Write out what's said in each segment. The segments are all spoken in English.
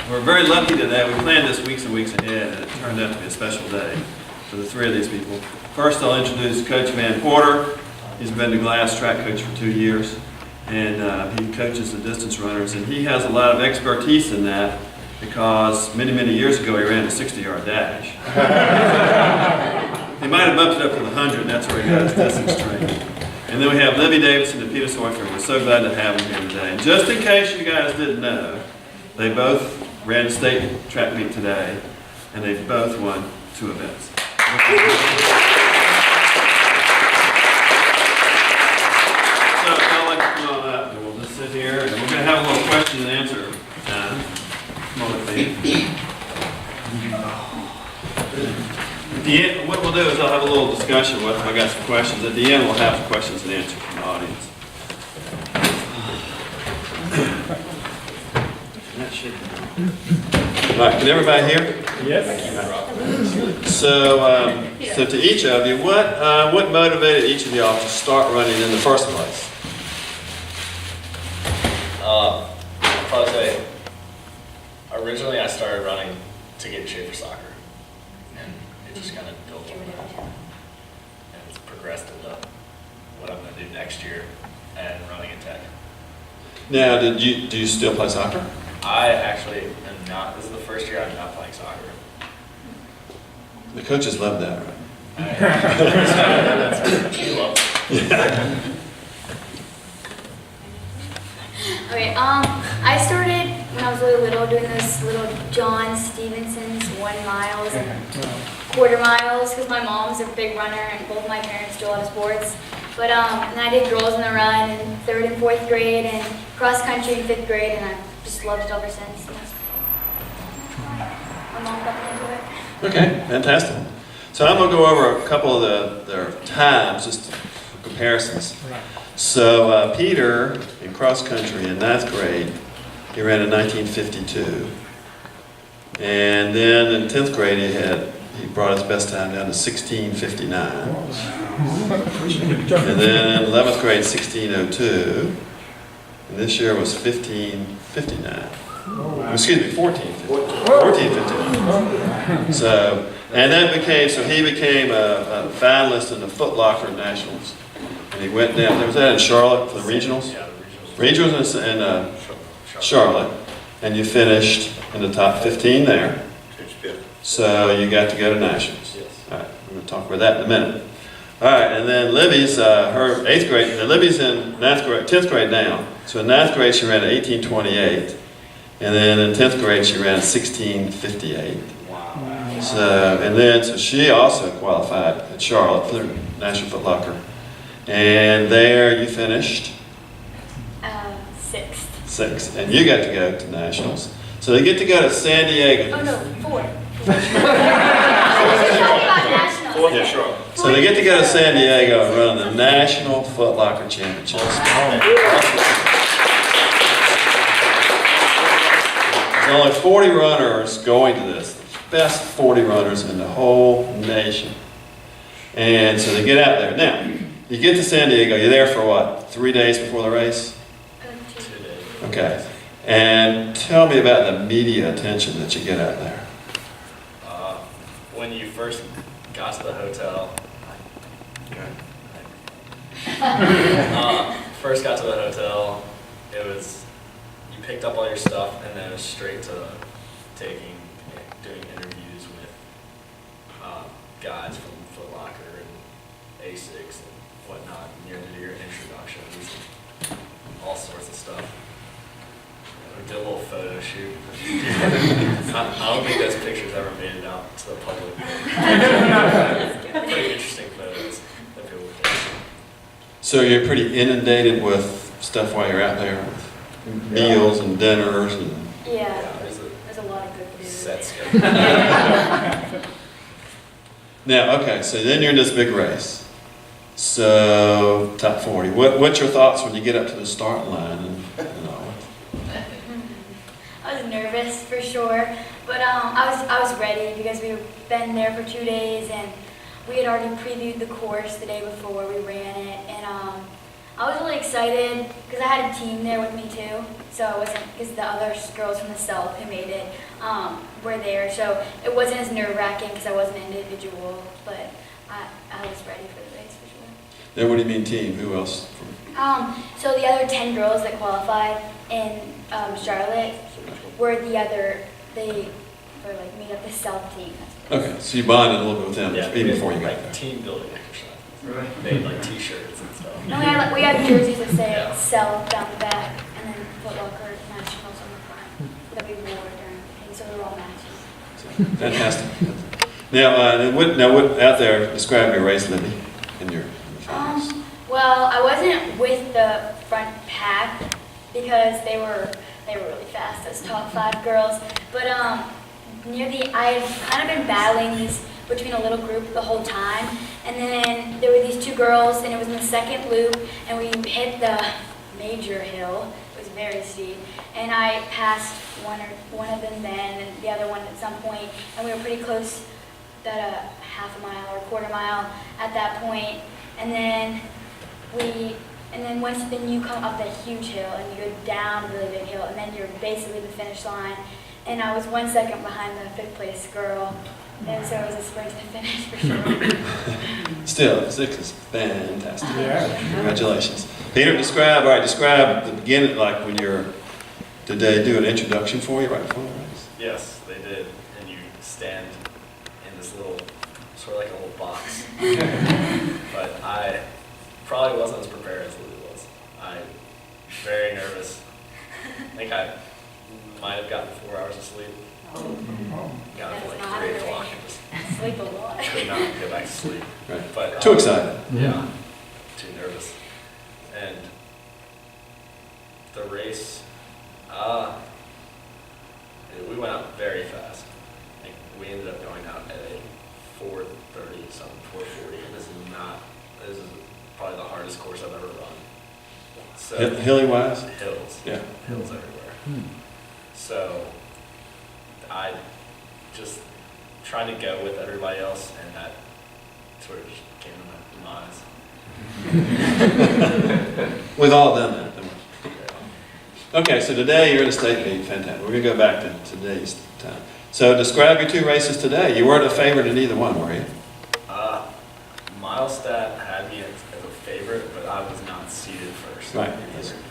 We're very lucky today. We planned this weeks and weeks ahead, and it turned out to be a special day for the three of these people. First, I'll introduce Coach Van Porter. He's been the glass track coach for 2 years, and he coaches the distance runners, and he has a lot of expertise in that because many, many years ago he ran a 60-yard dash. He might have bumped it up to the 100, and that's where he got his distance training. And then we have Libby, Davidson, and Peter Seufer. We're so glad to have them here today. And just in case you guys didn't know, they both ran a state track meet today, and they both won 2 events. So I'd like to come on up, and we'll just sit here, and we're going to have a little question and answer time. Come on up, Lee. At the end, what we'll do is I'll have a little discussion with them. I got some questions. At the end, we'll have some questions and answers from the audience. All right, can everybody hear? Yes. So to each of you, what motivated each of y'all to start running in the first place? I'll probably say, originally I started running to get in shape for soccer, and it just kind of built from there, and it's progressed into what I'm going to do next year and running in tech. Now, do you still play soccer? I actually am not. This is the first year I'm not playing soccer. The coaches love that, right? You love it. Okay, I started when I was really little doing those little John Stevenson's 1 miles and quarter miles because my mom's a big runner and both my parents do a lot of sports. But and I did girls in the run in 3rd and 4th grade and cross country in 5th grade, and I've just loved it ever since. My mom got me into it. Okay, fantastic. So I'm going to go over a couple of their times, just for comparisons. So Peter, in cross country in 9th grade, he ran in 1952. And then in 10th grade, he brought his best time down to 16:59. And then in 11th grade, 16:02. And this year was 15:59. Excuse me, 14:59. So, and that became, so he became a finalist in the Footlocker Nationals. And he went down, was that in Charlotte for the regionals? Yeah, the regionals. Regionals in Charlotte. And you finished in the top 15 there. So you got to go to nationals. Yes. All right, we're going to talk about that in a minute. All right, and then Libby's, her 8th grade, Libby's in 9th grade, 10th grade now. So in 9th grade she ran at 18:28. And then in 10th grade she ran 16:58. Wow. So she also qualified at Charlotte for the National Footlocker. And there you finished? 6th. 6th. And you got to go to nationals. So they get to go to San Diego. Oh no, 4th. I was just talking about nationals. Yeah, sure. So they get to go to San Diego and run the National Footlocker Championships. There's only 40 runners going to this. The best 40 runners in the whole nation. And so they get out there. Now, you get to San Diego. You're there for what? 3 days before the race? 2 days. Okay. And tell me about the media attention that you get out there. When you first got to the hotel, it was, you picked up all your stuff and then it was straight to doing interviews with guys from Footlocker and A6 and whatnot, and you had to do your introductions and all sorts of stuff. We did a little photo shoot. I don't think those pictures ever made it out to the public. Pretty interesting photos that people would take. So you're pretty inundated with stuff while you're out there, with meals and dinners and. Yeah, There's there's a lot of good food. set schedule. Now, okay, so then you're in this big race. So top 40. What's your thoughts when you get up to the start line and all? I was nervous for sure, but I was ready because we've been there for 2 days and we had already previewed the course the day before we ran it, and I was really excited because I had a team there with me too. So it wasn't because the other girls from the South who made it were there. So it wasn't as nerve-wracking because I wasn't an individual, but I was ready for the race for sure. Now, what do you mean team? Who else? So the other 10 girls that qualified in Charlotte were they were like made up the South team. Okay, so you bonded a little bit with them Yeah, even before you got like there. team building exercise. Made like T-shirts and stuff. And we had jerseys that say Yeah. South down the back, and then Footlocker Nationals on the front that we wore during the thing, so they were all matching. Fantastic. Now, what out there? Describe your race, Libby, and your finals. Well, I wasn't with the front pack because they were really fast, those top 5 girls. But I've kind of been battling these between a little group the whole time. And then there were these 2 girls, and it was in the second loop, and we hit the major hill. It was very steep. And I passed one of them then, and the other one at some point, and we were pretty close, about a half a mile or a quarter mile at that point. And then then you come up that huge hill and you go down a really big hill, and then you're basically the finish line. And I was 1 second behind the 5th place girl, and so it was a sprint to the finish for sure. Still, 6 is fantastic. Yeah. Congratulations. Peter, describe the beginning, like did they do an introduction for you right before the race? Yes, they did. And you stand in this little, sort of like a little box. But I probably wasn't as prepared as Lily was. I was very nervous. I think I might have gotten 4 hours of sleep. Got up at like 3 o'clock and just Sleep a lot. could not go back to sleep. Right. But Too excited. Yeah, too nervous. And the race, we went out very fast. Like, we ended up going out at a 4:30 something, 4:40, and this is probably the hardest course I've ever run. So Hilly wise? hills, Yeah. hills everywhere. So I just tried to go with everybody else, and that sort of just came to my demise. With all of them. Okay, so today you're in a state meet. Fantastic. We're going to go back to today's time. So describe your 2 races today. You weren't a favorite in either one, were you? Milestat had me as a favorite, but I was not seeded first. Right.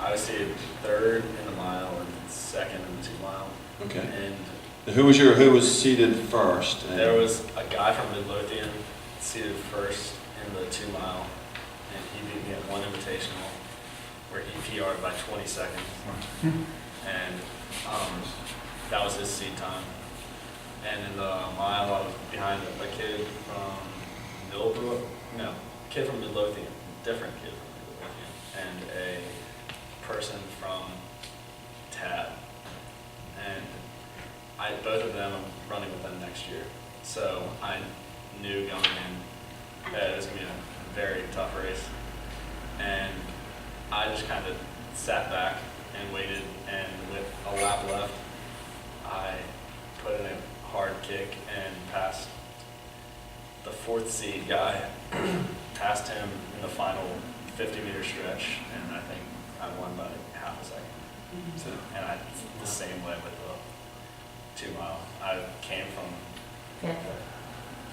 I was seeded 3rd in the mile and 2nd in the 2 mile. Okay. And Who was seated first? there was a guy from Midlothian seated 1st in the 2 mile, and he beat me at 1 invitational where he PR'd by 20 seconds. And that was his seed time. And in the mile, I was behind a kid from Millbrook, kid from Midlothian, different kid from Midlothian, and a person from Tad. And both of them, I'm running with them next year. So I knew going in that it was going to be a very tough race. And I just kind of sat back and waited, and with a lap left, I put in a hard kick and passed the 4th seed guy, passed him in the final 50-meter stretch, and I think I won by half a second. So, And the same way with the 2 mile. I came from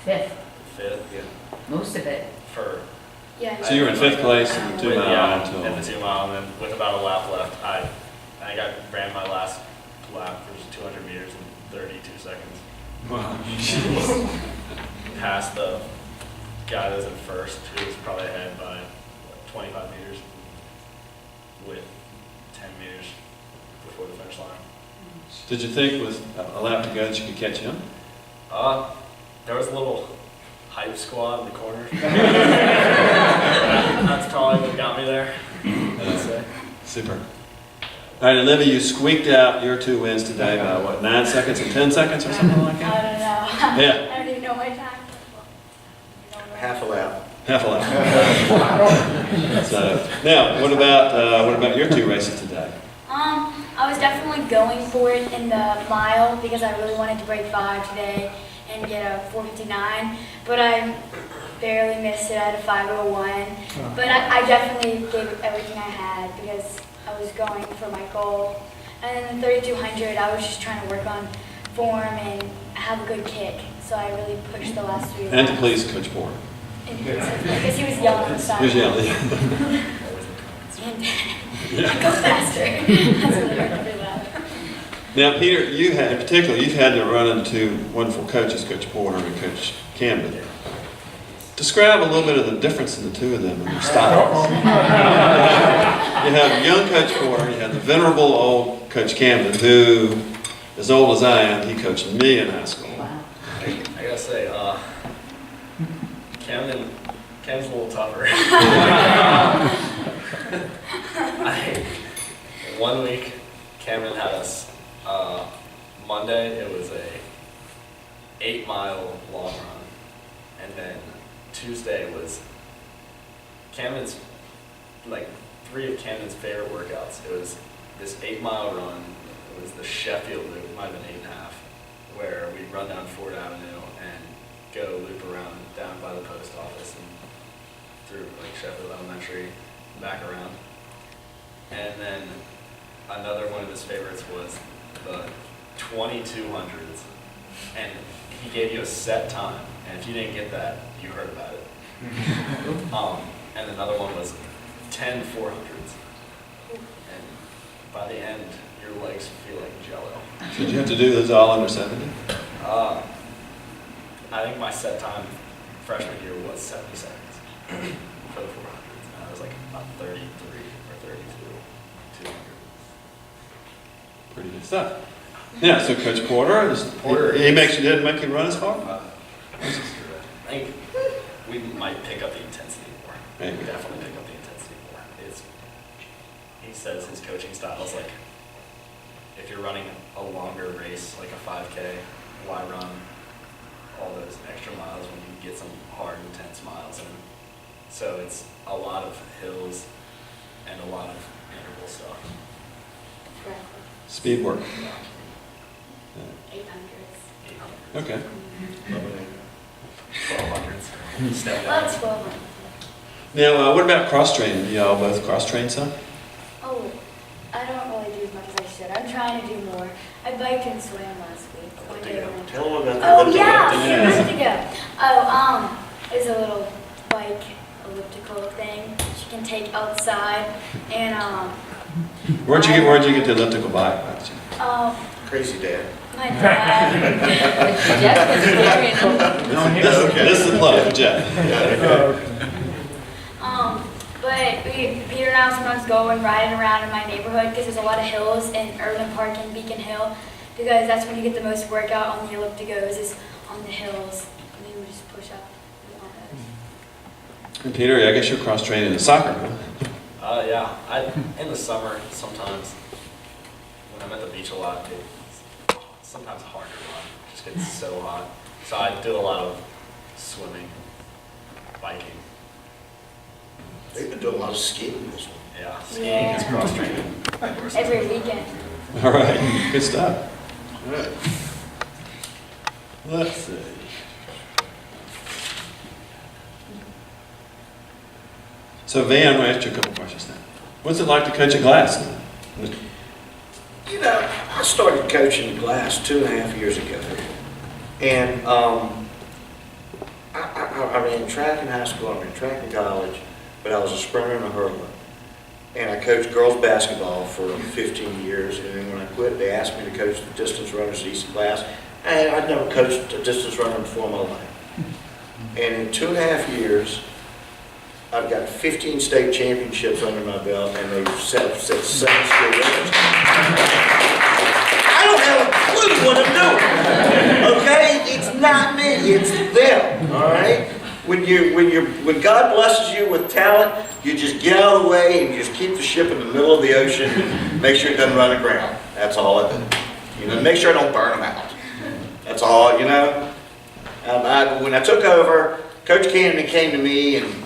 Fifth, 5th most of it. for. Yeah. so you were in 5th place in the 2 mile Yeah, until. in the 2 mile, and then with about a lap left, I ran my last lap, which was 200 meters in 32 seconds. Wow. Past the guy that was in 1st, who was probably ahead by 25 meters, with 10 meters before the finish line. Did you think with a lap to go that you could catch him? There was a little hype squad in the corner. That's probably what got me there, I'd say. Super. All right, and Libby, you squeaked out your 2 wins today by what, 9 seconds or 10 seconds or something like I that? don't know. Yeah. I don't even know my time. Half a lap. Half a lap. So now, what about your 2 races today? I was definitely going for it in the mile because I really wanted to break 5 today and get a 4:59. But I barely missed it. I had a 5:01, but I definitely gave it everything I had because I was going for my goal. And then the 3200, I was just trying to work on form and have a good kick. So I really pushed the last 3 And to laps. please Coach Moore. Because he was yelling on the side. He was yelling. And go faster. That's what I heard every lap. Now, Peter, you had, in particular, you've had to run into wonderful coaches, Coach Porter and Coach Camden. Describe a little bit of the difference in the two of them and their styles. You have young Coach Porter, you have the venerable old Coach Camden, who, as old as I am, he coached me in high school. Wow. I gotta say, Camden's a little tougher. One week, Camden had us, Monday, it was a 8-mile long run. And then Tuesday was Camden's, like 3 of Camden's favorite workouts. It was this 8-mile run. It was the Sheffield loop, it might have been 8.5, where we'd run down Ford Avenue and go loop around down by the post office and through like Sheffield Elementary, back around. And then another one of his favorites was the 2200s. And he gave you a set time, and if you didn't get that, you heard about it. And another one was 10 400s. And by the end, your legs feel like jello. Did you have to do those all under 70? I think my set time freshman year was 70 seconds for the 400s. And I was like about 33 or 32, 200. Pretty good stuff. Yeah, so Coach Porter, he didn't make you run as far? I think we might pick up the intensity more. Maybe. We definitely pick up the intensity more. He says his coaching style is like, if you're running a longer race, like a 5K, why run all those extra miles when you can get some hard, intense miles in? So it's a lot of hills and a lot of interval stuff. Speed work. 800s. 800s, Okay. 1200s. Step Well, down. it's 1200. Now, what about cross training? Y'all both cross train some? Oh, I don't really do as much as I should. I'm trying to do more. I biked and swam last week. One day I went- Tell them about the Oh elliptical. yeah, years ago. Oh, it's a little bike elliptical thing she can take outside, and Where'd you get the elliptical bike? Crazy dad. my dad. Jeff was carrying them. This is the plug, Jeff. But Peter and I sometimes go and riding around in my neighborhood because there's a lot of hills in Irvin Park and Beacon Hill, because that's when you get the most workout on the ellipticals is on the hills, and then we just push up on those. And Peter, I guess you're cross training in soccer, huh? Yeah. In the summer, sometimes when I'm at the beach a lot, it's sometimes hard to run. It just gets so hot. So I do a lot of swimming, biking. They've been doing a lot of skiing this one. Yeah, skiing is cross training. Every weekend. All right, good stuff. Right. Let's see. So Van, I'm going to ask you a couple questions now. What's it like to coach a class? You know, I started coaching glass 2.5 years ago. And I ran track in high school, I ran track in college, but I was a sprinter and a hurdler. And I coached girls basketball for 15 years, and then when I quit, they asked me to coach the distance runners easy class. And I'd never coached a distance runner before in my life. And in 2.5 years, I've got 15 state championships under my belt, and they've set 7 state records. I don't have a clue what I'm doing. Okay, it's not me, it's them. All right. When God blesses you with talent, you just get out of the way and you just keep the ship in the middle of the ocean and make sure it doesn't run aground. That's all I do. You know, make sure I don't burn them out. That's all. You know. When I took over, Coach Camden came to me and,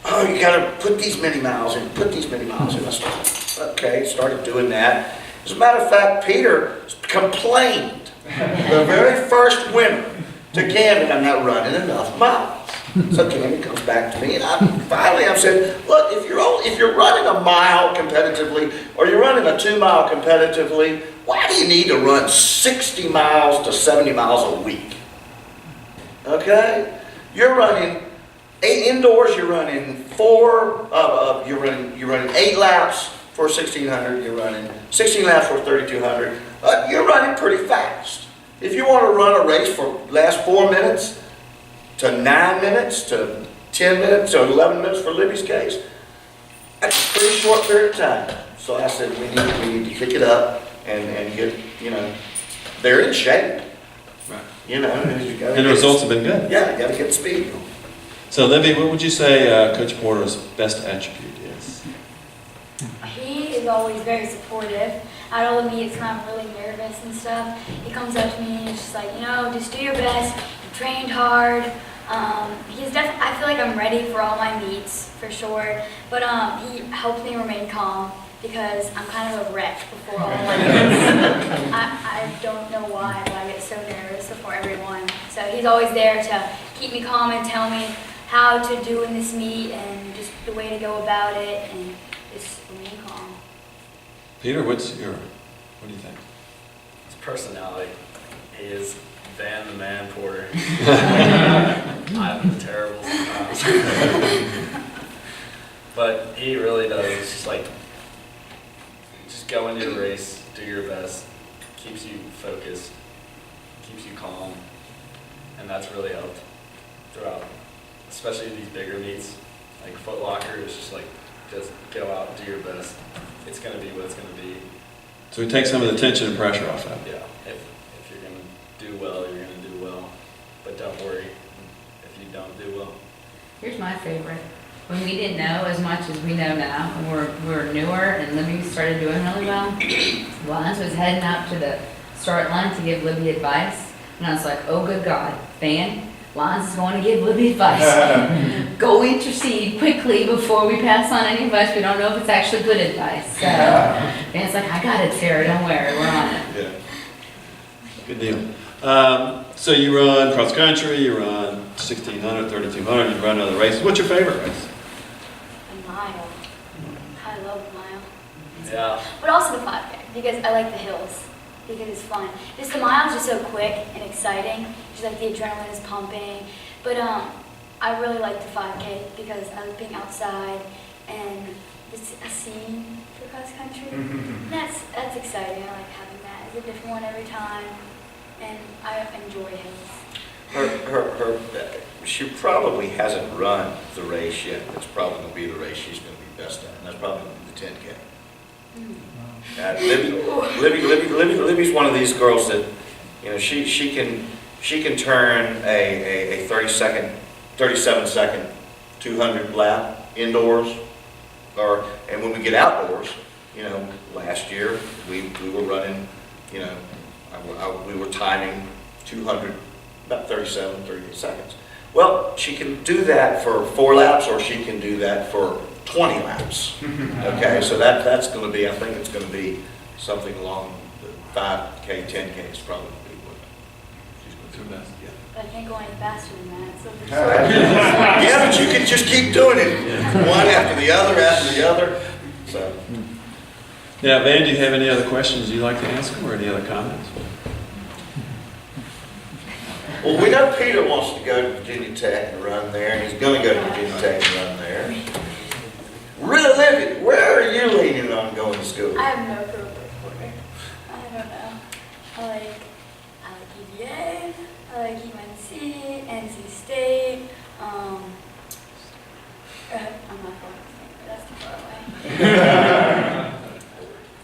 oh, you got to put these many miles in, put these many miles in. I started doing that. As a matter of fact, Peter complained the very first winter to Camden, I'm not running enough miles. So Tammy comes back to me, and I'm saying, look, if you're running a mile competitively, or you're running a 2 mile competitively, why do you need to run 60 miles to 70 miles a week? Okay? You're running indoors. You're running you're running 8 laps for 1600. You're running 16 laps for 3200. You're running pretty fast. If you want to run a race for last 4 minutes to 9 minutes to 10 minutes to 11 minutes for Libby's case, that's a pretty short period of time. So I said we need to kick it up and get, they're in shape. Right. You gotta And the results have been good. Yeah, you got to get speed. So Libby, what would you say Coach Porter's best attribute is? He is always very supportive. At all the meets, when I'm really nervous and stuff, he comes up to me and he's just like, just do your best. You trained hard. I feel like I'm ready for all my meets for sure. But he helps me remain calm because I'm kind of a wreck before all my meets. I don't know why, but I get so nervous before everyone. So he's always there to keep me calm and tell me how to do in this meet and just the way to go about it and just remain calm. Peter, what do you think? His personality. He is Van the Man Porter. I'm terrible sometimes. But he really does. It's just like, just go into your race, do your best, keeps you focused, keeps you calm, and that's really helped throughout, especially these bigger meets. Like Footlocker is just like, just go out and do your best. It's going to be what it's going to be. So we take some of the tension and pressure off that. Yeah, if you're going to do well, you're going to do well. But don't worry if you don't do well. Here's my favorite. When we didn't know as much as we know now, when we were newer and Libby started doing really well, Lance was heading out to the start line to give Libby advice. And I was like, oh good God, Van, Lance is going to give Libby advice. Go eat your seed quickly before we pass on any advice. We don't know if it's actually good advice. So Van's like, I got it, Sarah, don't worry, we're on it. Yeah. Good deal. So you run cross country, you run 1600, 3200, you run other races. What's your favorite race? A mile. I love a mile. Yeah. But also the 5K because I like the hills because it's fun. Just the mile's just so quick and exciting. Just like the adrenaline is pumping. But I really like the 5K because I like being outside and it's a scene for cross country. And that's exciting. I like having that. It's a different one every time, and I enjoy hills. She probably hasn't run the race yet. It's probably going to be the race she's going to be best at, and that's probably going to be the 10K. Libby's one of these girls that, she can turn a 37 second 200 lap indoors, and when we get outdoors, last year we were running, we were timing 200, about 38 seconds. Well, she can do that for 4 laps, or she can do that for 20 laps. Okay, so that's going to be, I think it's going to be something along the 5K, 10K is probably what she's going to do best. Yeah. But I can't go any faster than that. So Yeah, but you can just keep doing it, one after the other, So. Yeah, Van, do you have any other questions you'd like to ask him, or any other comments? Well, we know Peter wants to go to Virginia Tech and run there, and he's going to go to Virginia Tech and run there. Really, Libby, where are you leaning on going to school? I have no clue for it. I don't know. I like EVA. I like UNC, NC State. I'm not going to think, but that's too far away.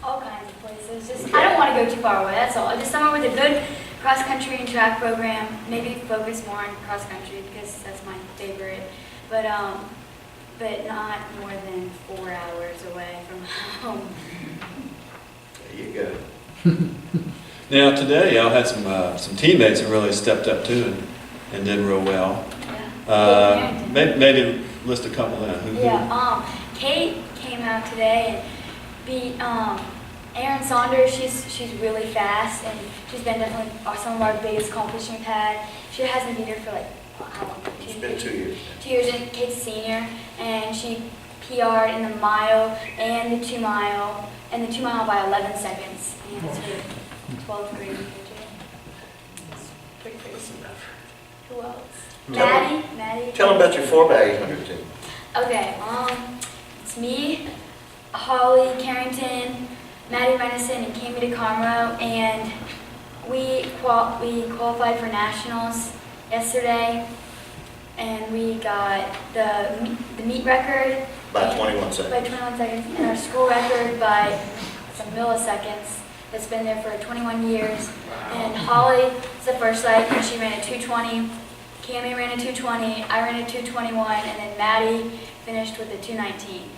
All kinds of places. Just I don't want to go too far away. That's all. Just somewhere with a good cross country and track program. Maybe focus more on cross country because that's my favorite. But not more than 4 hours away from home. There you go. Now today, y'all had some teammates that really stepped up too and did real well. Yeah. Maybe list a couple then. Who? Yeah. Kate came out today and beat Erin Saunders. She's really fast and she's been definitely some of our biggest accomplishments we've had. She hasn't beat her for like how long? It's been 2 years. 2 years, and Kate's a senior, and she PR'd in the mile and the 2 mile, and the 2 mile by 11 seconds. And it's her 12th grade PJ. It's pretty crazy. Who else? Maddie. Tell them about your 4x800 team. Okay, it's me, Holly Carrington, Maddie Renison, and Cami DeCarmo, and we qualified for nationals yesterday, and we got the meet record By 21 seconds. by 21 seconds, and our school record by some milliseconds. It's been there for 21 years, and Holly is the first leg, and she ran a 2:20. Cami ran a 2:20, I ran a 2:21, and then Maddie finished with a 2:19.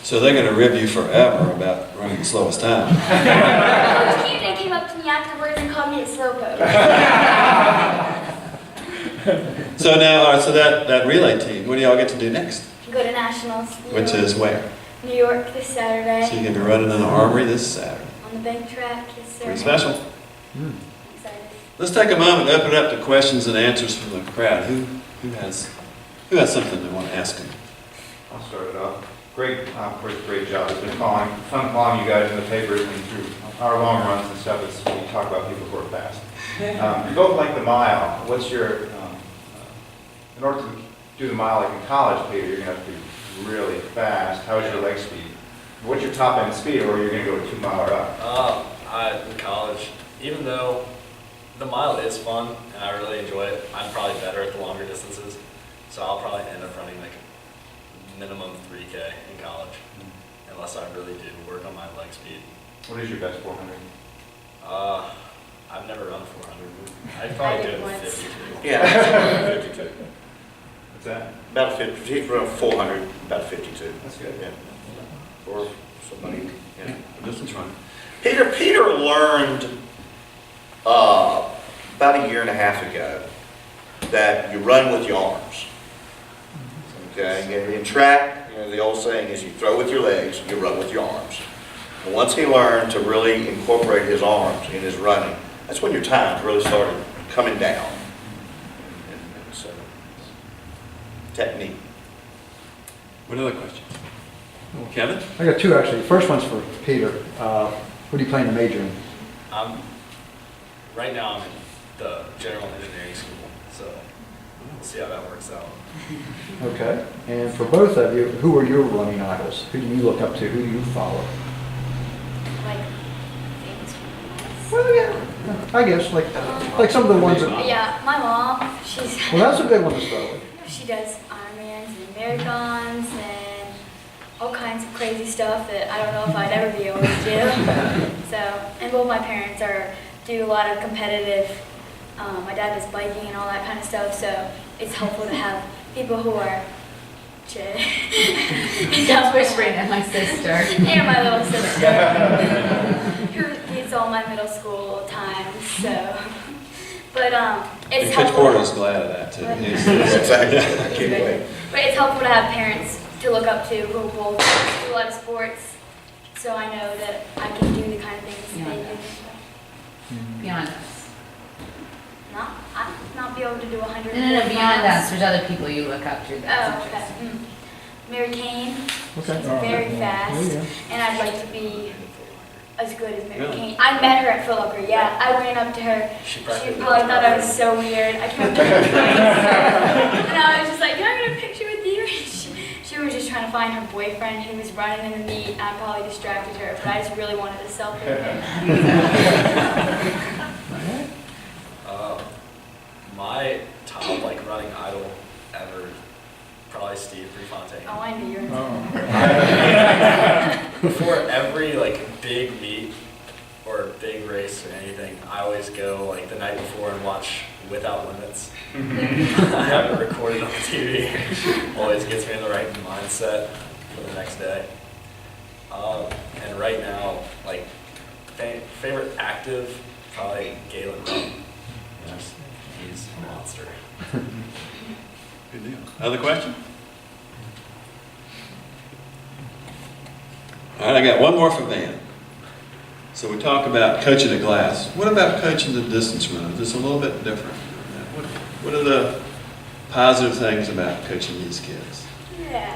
So they're gonna rib you forever about running the slowest time. Coach Camden came up to me afterwards and called me a slowpoke. So now, all right, so that relay team, what do y'all get to do next? Go to nationals. Which is where? New York this So Saturday. you're gonna be running in the Armory this Saturday. On the bank track, yes sir. Pretty special. Excited. Let's take a moment and open it up to questions and answers from the crowd. Who has something they want to ask them? I'll start it off. Great, of course, great job. It's been fun following you guys in the papers and through our long runs and stuff. It's when you talk about people who are fast. You both like the mile. What's your, in order to do the mile like in college, Peter, you're going to have to be really fast. How's your leg speed? What's your top end speed, or you're going to go a 2 mile or up? In college, even though the mile is fun and I really enjoy it, I'm probably better at the longer distances. So I'll probably end up running like a minimum 3K in college, unless I really do work on my leg speed. What is your best 400? I've never run 400. I'd probably do it once. with 52. Yeah, 52. What's that? About 50, he's run 400, about 52. That's good. Yeah. Or somebody, yeah. Distance run. Peter learned about a year and a half ago that you run with your arms. Okay, and in track, the old saying is you throw with your legs, you run with your arms. And once he learned to really incorporate his arms in his running, that's when your times really started coming down. And so, technique. What other questions? Kevin? I got 2 actually. The first one's for Peter. What are you playing the major in? Right now I'm in the general engineering school, so we'll see how that works out. Okay. And for both of you, who are your running idols? Who do you look up to? Who do you follow? Like, famous people. Well, yeah. I guess like some of the ones that. Yeah, my mom, she's, Well, that's a good one to start with. she does Ironmans and marathons and all kinds of crazy stuff that I don't know if I'd ever be able to do. So, and both my parents do a lot of competitive, my dad does biking and all that kind of stuff, so it's helpful to have people who are That's whispering at my sister. and my little sister, who leads all my middle school times, so. But it's And Coach helpful. Porter's glad of that too. Right. Exactly. I can't wait. But it's helpful to have parents to look up to who both do a lot of sports, so I know that I can do the kind of things they do. Beyond us. Not be able to do 100. No, beyond us, there's other people you look up to. That's Oh, okay. interesting. Mary Kane, Okay. she's very fast, Yeah. and I'd like to be as good as Mary Really? Kane. I met her at Footlocker, yeah. I ran up to her. She She practically probably thought I was so weird. I came up to her twice, and I was just like, "Can I get a picture with you?" She was just trying to find her boyfriend who was running in the meet, and I probably distracted her, but I just really wanted a selfie with her. My top running idol ever is probably Steve Prefontaine. Oh, I knew you were. Before every big meet or big race or anything, I always go the night before and watch Without Limits. I have it recorded on the TV. Always gets me in the right mindset for the next day. And right now, favorite active, probably Galen Rupp. Yes, he's a monster. Good deal. Other question? All right, I got one more for Van. So we talk about coaching a class. What about coaching the distance run? Is this a little bit different? What are the positive things about coaching these kids? Yeah.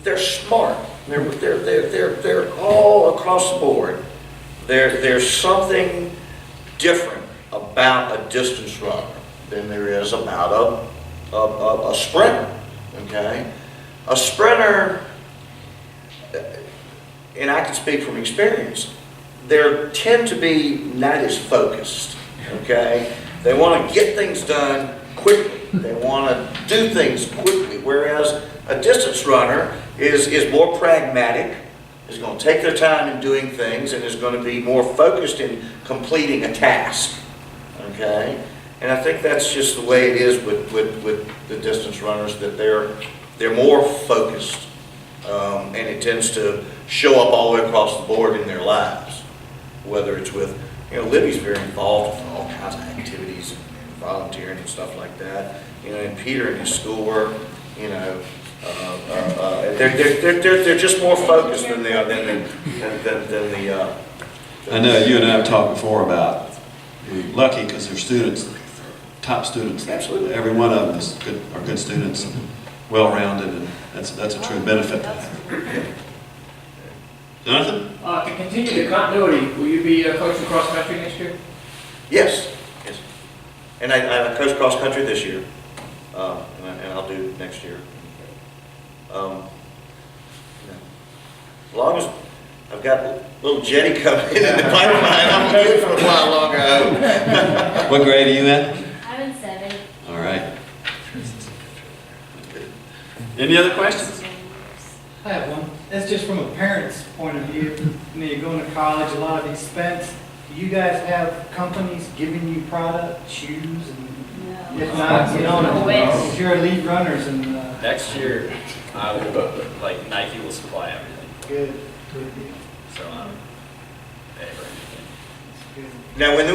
They're smart. They're all across the board. There's something different about a distance runner than there is about a sprinter. Okay, a sprinter, and I can speak from experience. They tend to be not as focused. Okay, they want to get things done quickly. They want to do things quickly. Whereas a distance runner is more pragmatic, is going to take their time in doing things, and is going to be more focused in completing a task. Okay? And I think that's just the way it is with the distance runners, that they're more focused, and it tends to show up all the way across the board in their lives. Whether it's with, Libby's very involved in all kinds of activities and volunteering and stuff like that. And Peter and his schoolwork, they're just more focused than the. I know you and I have talked before about you're lucky because they're students, top students. Absolutely. Every one of them are good students, and well-rounded, and that's a true benefit to have. Jonathan? To continue the continuity, will you be coaching cross country next year? Yes. And I coach cross country this year, and I'll do next year. As long as I've got a little jetty coming in the pipeline, I'm going to do it for a while longer, I hope. What grade are you in? I'm in 7. All right. Any other questions? I have one. That's just from a parent's point of view. You're going to college, a lot of expense. Do you guys have companies giving you product, shoes, and if not, if you're elite runners and Next year, I will, Nike will supply everything. good. So, pay for everything. Now, when they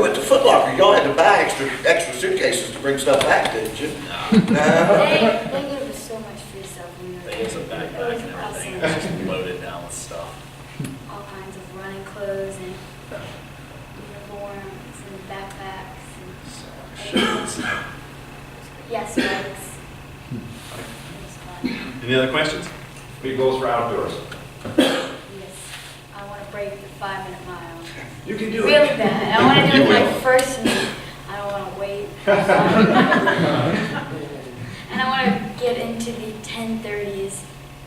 went to Footlocker, y'all had to buy extra suitcases to bring stuff back, didn't you? No. They gave us so much free stuff when we were They use a there. backpack It was and everything, awesome. it's just loaded down with stuff. All kinds of running clothes and uniforms and backpacks and So, yes, bikes. It was fun. Any other questions? Big goals for outdoors. Yes, I want to break the 5-minute mile. You can do Really it. bad. I want to do You it my will. first meet. I don't want to wait. And I want to get into the 10:30s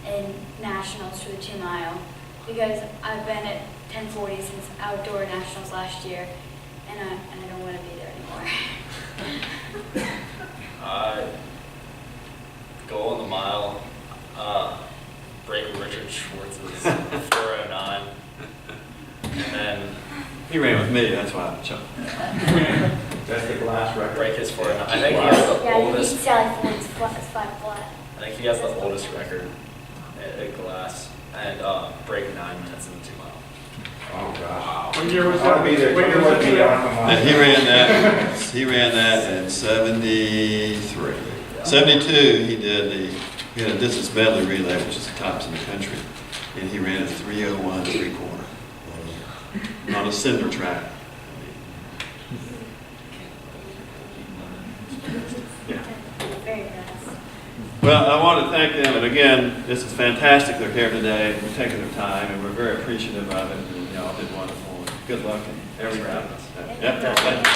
in nationals for the 2 mile, because I've been at 10:40 since outdoor nationals last year, and I don't want to be there anymore. Go on the mile, break Richard Schwartz's 4:09, and then He ran with me, that's why I chuckled. That's the glass record. break his 4:09. I think he has the Yeah, he beat oldest. Sally Ford's 5 flat. I think he has the oldest record at glass, and break 9 minutes in the 2 mile. Oh, gosh. What year was I'll be there. What year Tell me was what the that? outcome And he ran that in 73. 72, he had a distance medley relay, which is the tops in the country, and he ran a 3:01 3/4 1 year on a cinder track. Very fast. Well, I want to thank them, and again, this is fantastic, they're here today, and we're taking their time, and we're very appreciative of it, and y'all did wonderful. Good luck in every round. Yep, thank you.